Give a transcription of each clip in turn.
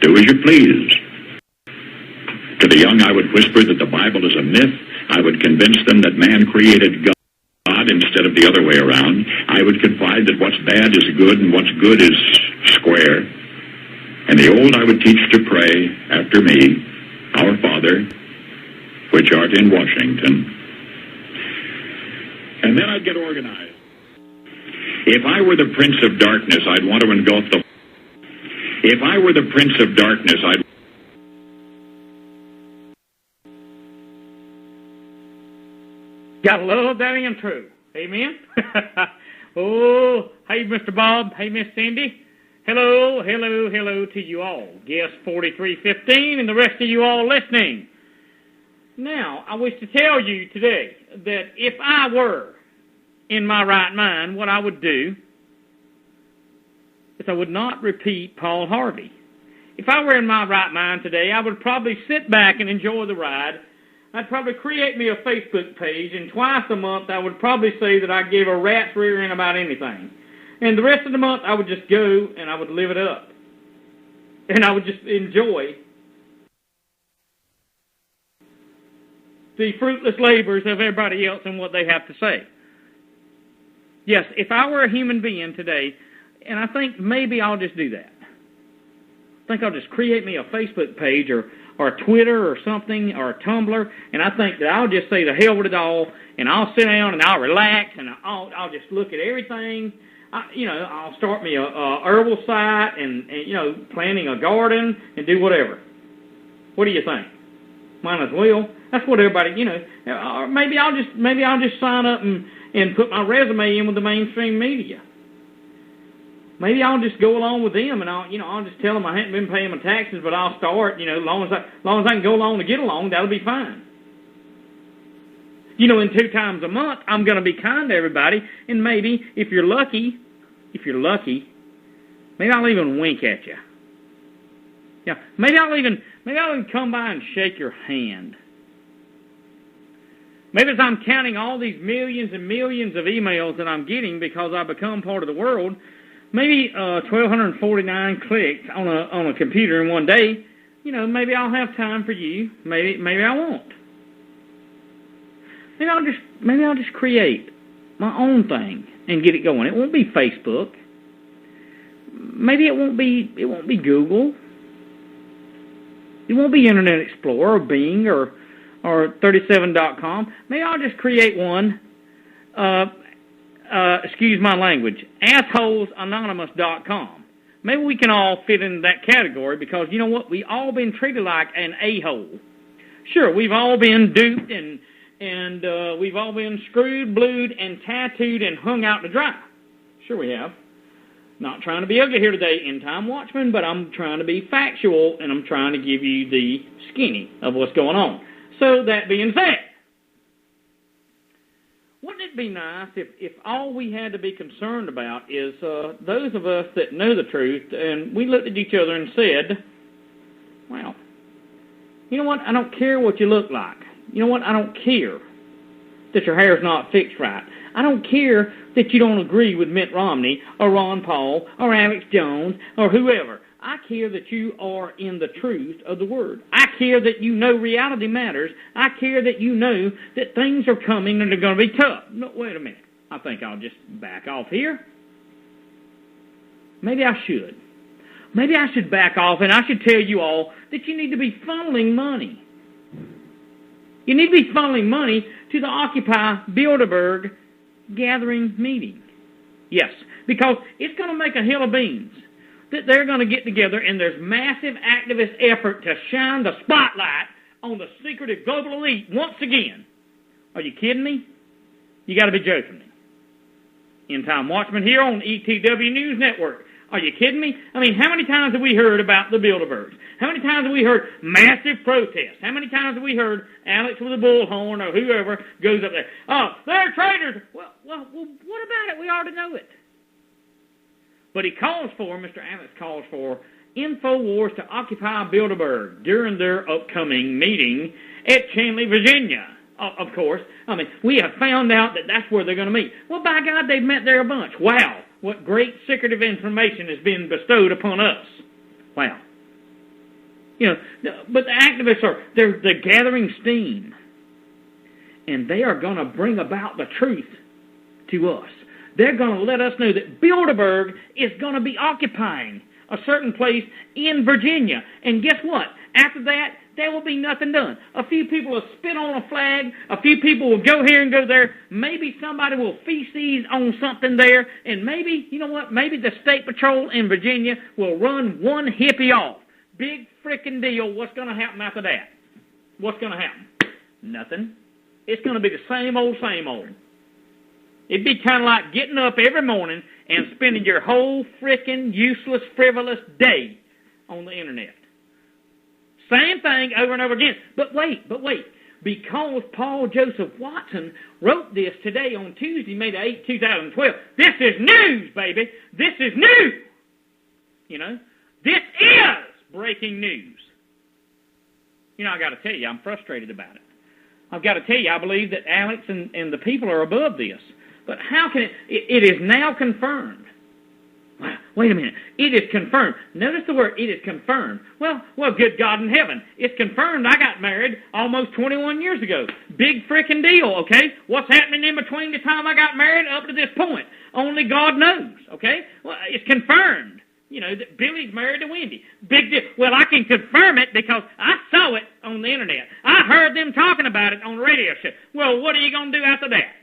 Do as you please. To the young, I would whisper that the Bible is a myth. I would convince them that man created God instead of the other way around. I would confide that what's bad is good and what's good is square. And the old I would teach to pray after me, Our Father, which art in Washington. And then I'd get organized. If I were the Prince of Darkness, I'd want to engulf the... If I were the Prince of Darkness, I'd... Gotta love that intro. Amen? Oh, hey, Mr. Bob. Hey, Miss Cindy. Hello, hello, hello to you all. Guest 4315 and the rest of you all listening. Now, I wish to tell you today that if I were in my right mind, what I would do is I would not repeat Paul Harvey. If I were in my right mind today, I would probably sit back and enjoy the ride. I'd probably create me a Facebook page, and twice a month I would probably say that I gave a rat's rear end about anything. And the rest of the month I would just go and I would live it up. And I would just enjoy the fruitless labors of everybody else and what they have to say. Yes, if I were a human being today, and I think maybe I'll just do that. I think I'll just create me a Facebook page or a Twitter or something or a Tumblr, and I think that I'll just say the hell with it all, and I'll sit down and I'll relax and I'll just look at everything. I'll start me a herbal site and planting a garden and do whatever. What do you think? Might as well. That's what everybody, or maybe I'll just sign up and put my resume in with the mainstream media. Maybe I'll just go along with them, and I'll just tell them I haven't been paying my taxes, but I'll start. As long as I can go along to get along, that'll be fine. And 2 times a month, I'm going to be kind to everybody, and maybe if you're lucky, maybe I'll even wink at you. Yeah, maybe I'll even come by and shake your hand. Maybe as I'm counting all these millions and millions of emails that I'm getting because I've become part of the world, maybe 1,249 clicks on a computer in one day, maybe I'll have time for you. Maybe I won't. Maybe I'll just create my own thing and get it going. It won't be Facebook. Maybe it won't be Google. It won't be Internet Explorer or Bing or 37.com. Maybe I'll just create one. Excuse my language, assholesanonymous.com. Maybe we can all fit in that category because, you know what, we all been treated like an a-hole. Sure, we've all been duped and we've all been screwed, blued, and tattooed and hung out to dry. Sure we have. Not trying to be ugly here today, Endtime Watchman, but I'm trying to be factual and I'm trying to give you the skinny of what's going on. So that being said, wouldn't it be nice if all we had to be concerned about is those of us that know the truth, and we looked at each other and said, well, you know what, I don't care what you look like. You know what, I don't care that your hair's not fixed right. I don't care that you don't agree with Mitt Romney or Ron Paul or Alex Jones or whoever. I care that you are in the truth of the Word. I care that you know reality matters. I care that you know that things are coming and they're going to be tough. No, wait a minute. I think I'll just back off here. Maybe I should. Maybe I should back off and I should tell you all that you need to be funneling money. You need to be funneling money to the Occupy Bilderberg gathering meeting. Yes, because it's going to make a hill of beans that they're going to get together, and there's massive activist effort to shine the spotlight on the secretive global elite once again. Are you kidding me? You got to be joking me. Endtime Watchman here on ETW News Network. Are you kidding me? I mean, how many times have we heard about the Bilderbergs? How many times have we heard massive protests? How many times have we heard Alex with a bullhorn or whoever goes up there? Oh, they're traitors. Well, what about it? We already know it. But he calls for, Mr. Alex calls for InfoWars to occupy Bilderberg during their upcoming meeting at Chandler, Virginia. Of course. I mean, we have found out that that's where they're going to meet. Well, by God, they've met there a bunch. Wow. What great secretive information has been bestowed upon us. Wow. You know, but the activists they're gathering steam. And they are going to bring about the truth to us. They're going to let us know that Bilderberg is going to be occupying a certain place in Virginia. And guess what? After that, there will be nothing done. A few people will spit on a flag. A few people will go here and go there. Maybe somebody will feces on something there. And maybe, you know what? Maybe the State Patrol in Virginia will run one hippie off. Big frickin' deal. What's going to happen after that? What's going to happen? Nothing. It's going to be the same old, same old. It'd be kind of like getting up every morning and spending your whole frickin' useless, frivolous day on the internet. Same thing over and over again. But wait. Because Paul Joseph Watson wrote this today on Tuesday, May the 8th, 2012, this is news, baby. This is news. You know, this is breaking news. You know, I got to tell you, I'm frustrated about it. I've got to tell you, I believe that Alex and the people are above this. But how can it is now confirmed. Wait a minute. It is confirmed. Notice the word, it is confirmed. Well, good God in heaven. It's confirmed I got married almost 21 years ago. Big frickin' deal, okay? What's happening in between the time I got married up to this point? Only God knows, okay? Well, it's confirmed. You know, that Billy's married to Wendy. Big deal. Well, I can confirm it because I saw it on the internet. I heard them talking about it on the radio show. Well, what are you going to do after that?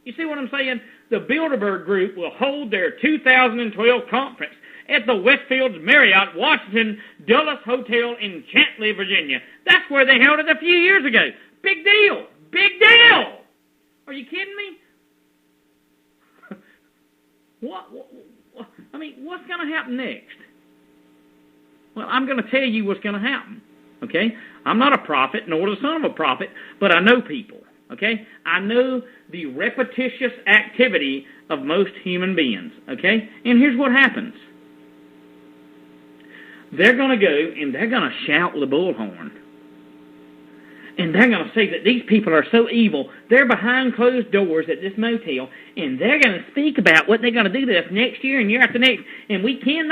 You see what I'm saying? The Bilderberg Group will hold their 2012 conference at the Westfield's Marriott Washington Dulles Hotel in Chantilly, Virginia. That's where they held it a few years ago. Big deal. Big deal. Are you kidding me? What? I mean, what's going to happen next? Well, I'm going to tell you what's going to happen, okay? I'm not a prophet, nor the son of a prophet, but I know people, okay? I know the repetitious activity of most human beings, okay? And here's what happens. They're going to go and they're going to shout the bullhorn. And they're going to say that these people are so evil. They're behind closed doors at this motel, and they're going to speak about what they're going to do to us next year and year after next. And we can't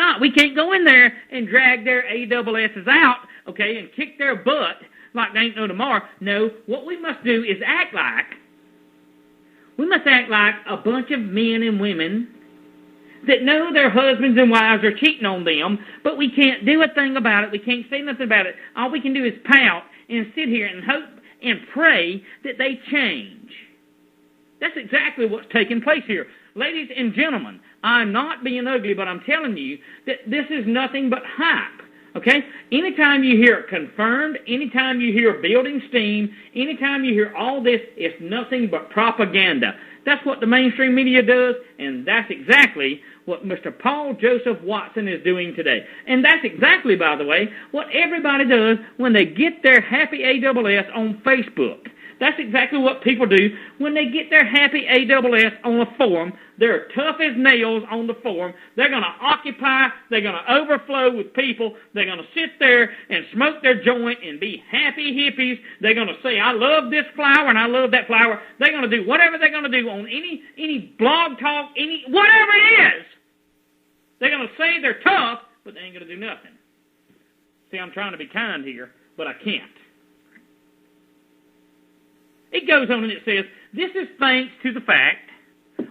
go in there and drag their AWSs out, okay, and kick their butt like they ain't no tomorrow. No, what we must do is act like a bunch of men and women that know their husbands and wives are cheating on them, but we can't do a thing about it. We can't say nothing about it. All we can do is pout and sit here and hope and pray that they change. That's exactly what's taking place here. Ladies and gentlemen, I'm not being ugly, but I'm telling you that this is nothing but hype. Okay? Anytime you hear it confirmed, anytime you hear building steam, anytime you hear all this, it's nothing but propaganda. That's what the mainstream media does, and that's exactly what Mr. Paul Joseph Watson is doing today. And that's exactly, by the way, what everybody does when they get their happy AWS on Facebook. That's exactly what people do when they get their happy AWS on a forum. They're tough as nails on the forum. They're going to occupy. They're going to overflow with people. They're going to sit there and smoke their joint and be happy hippies. They're going to say, I love this flower and I love that flower. They're going to do whatever they're going to do on any blog talk, whatever it is. They're going to say they're tough, but they ain't going to do nothing. See, I'm trying to be kind here, but I can't. It goes on and it says, this is thanks to the fact...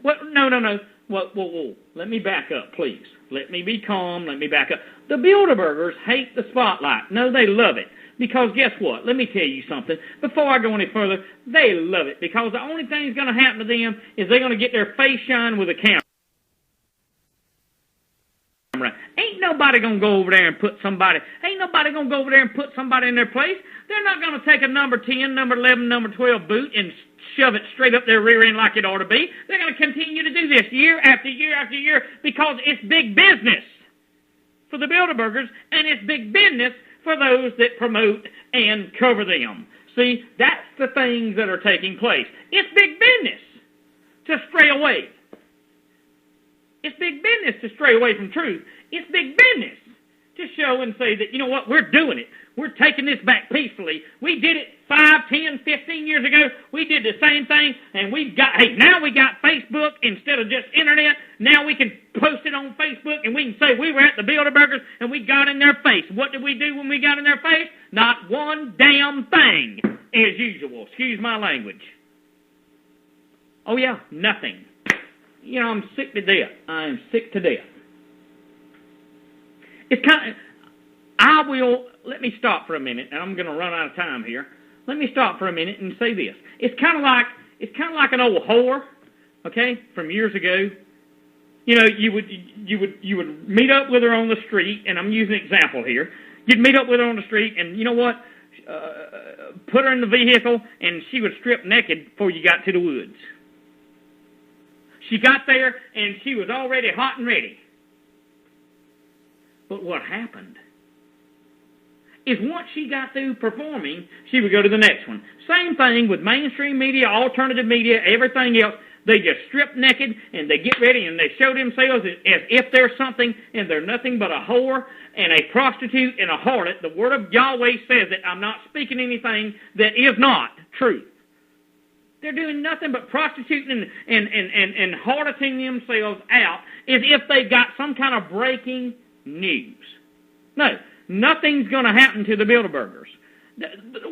Well, no. Whoa. Let me back up, please. Let me be calm. Let me back up. The Bilderbergers hate the spotlight. No, they love it. Because guess what? Let me tell you something. Before I go any further, they love it. Because the only thing that's going to happen to them is they're going to get their face shined with a camera. Ain't nobody going to go over there and put somebody in their place. They're not going to take a number 10, number 11, number 12 boot and shove it straight up their rear end like it ought to be. They're going to continue to do this year after year after year because it's big business for the Bilderbergers and it's big business for those that promote and cover them. See, that's the things that are taking place. It's big business to stray away. It's big business to stray away from truth. It's big business to shove go and say that, you know what, we're doing it. We're taking this back peacefully. We did it 5, 10, 15 years ago. We did the same thing, and now we got Facebook instead of just internet. Now we can post it on Facebook, and we can say we were at the Bilderbergers, and we got in their face. What did we do when we got in their face? Not one damn thing, as usual. Excuse my language. Oh, yeah, nothing. You know, I'm sick to death. I am sick to death. It's kind of... let me stop for a minute, and I'm going to run out of time here. Let me stop for a minute and say this. It's kind of like an old whore, okay, from years ago. You know, you would meet up with her on the street, and I'm using an example here. You'd meet up with her on the street, and you know what? Put her in the vehicle, and she would strip naked before you got to the woods. She got there, and she was already hot and ready. But what happened is once she got through performing, she would go to the next one. Same thing with mainstream media, alternative media, everything else. They just strip naked, and they get ready, and they show themselves as if they're something, and they're nothing but a whore and a prostitute and a harlot. The word of Yahweh says that I'm not speaking anything that is not truth. They're doing nothing but prostituting and harloting themselves out as if they got some kind of breaking news. No, nothing's going to happen to the Bilderbergers.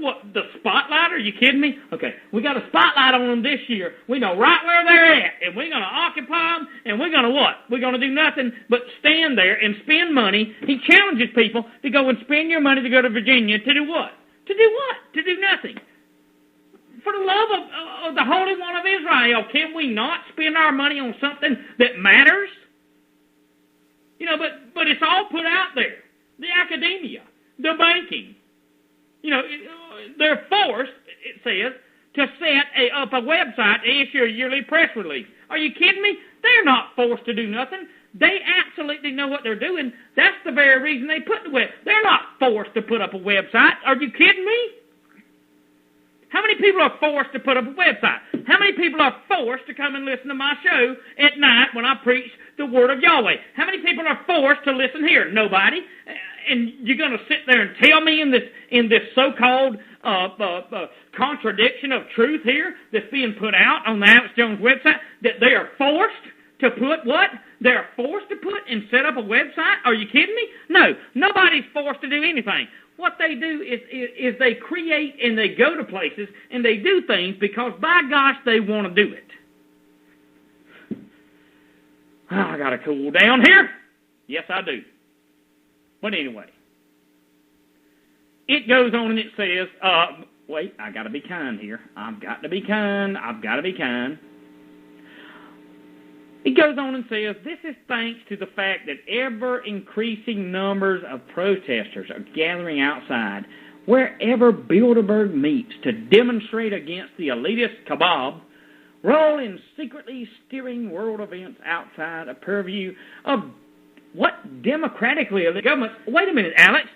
What, the spotlight? Are you kidding me? Okay, we got a spotlight on them this year. We know right where they're at, and we're going to occupy them, and we're going to what? We're going to do nothing but stand there and spend money. He challenges people to go and spend your money to go to Virginia to do what? To do what? To do nothing. For the love of the Holy One of Israel, can we not spend our money on something that matters? You know, but it's all put out there. The academia, the banking. You know, they're forced, it says, to set up a website to issue a yearly press release. Are you kidding me? They're not forced to do nothing. They absolutely know what they're doing. That's the very reason they put the web. They're not forced to put up a website. Are you kidding me? How many people are forced to put up a website? How many people are forced to come and listen to my show at night when I preach the Word of Yahweh? How many people are forced to listen here? Nobody. And you're going to sit there and tell me in this so-called contradiction of truth here that's being put out on the Alex Jones website that they are forced to put what? They're forced to put and set up a website? Are you kidding me? No, nobody's forced to do anything. What they do is they create and they go to places and they do things because, by gosh, they want to do it. Oh, I got to cool down here. Yes, I do. But anyway, it goes on and it says, wait, I got to be kind here. I've got to be kind. It goes on and says, this is thanks to the fact that ever-increasing numbers of protesters are gathering outside wherever Bilderberg meets to demonstrate against the elitist cabal, role in secretly steering world events outside a purview of what democratically elected governments. Wait a minute, Alex.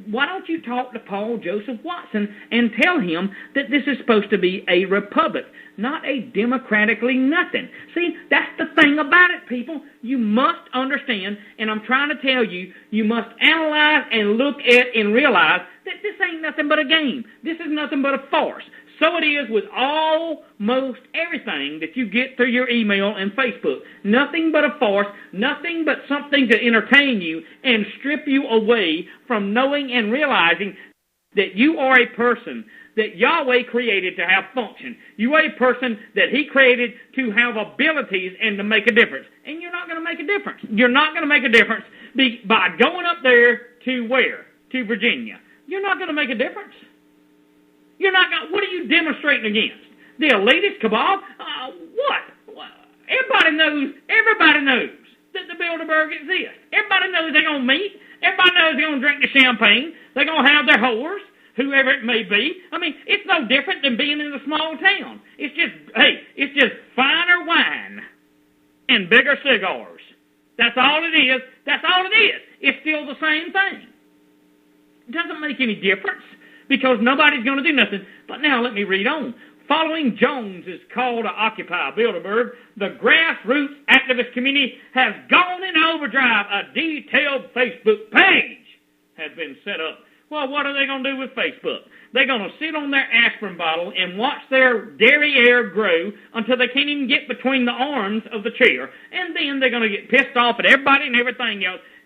Why don't you talk to Paul Joseph Watson and tell him that this is supposed to be a republic, not a democratically nothing? See, that's the thing about it, people. You must understand, and I'm trying to tell you, you must analyze and look at and realize that this ain't nothing but a game. This is nothing but a farce. So it is with almost everything that you get through your email and Facebook. Nothing but a farce, nothing but something to entertain you and strip you away from knowing and realizing that you are a person that Yahweh created to have function. You are a person that He created to have abilities and to make a difference. And you're not going to make a difference. You're not going to make a difference by going up there to where? To Virginia. You're not going to make a difference. You're not going. What are you demonstrating against? The elitist cabal? What? Everybody knows that the Bilderberg exists. Everybody knows they're going to meet. Everybody knows they're going to drink the champagne. They're going to have their whores, whoever it may be. I mean, it's no different than being in a small town. It's just finer wine and bigger cigars. That's all it is. That's all it is. It's still the same thing. It doesn't make any difference, because nobody's going to do nothing. But now let me read on. Following Jones' call to occupy Bilderberg, the grassroots activist community has gone in overdrive. A detailed Facebook page has been set up. Well, what are they going to do with Facebook? They're going to sit on their aspirin bottle and watch their derriere grow until they can't even get between the arms of the chair. And then they're going to get pissed off at everybody and everything else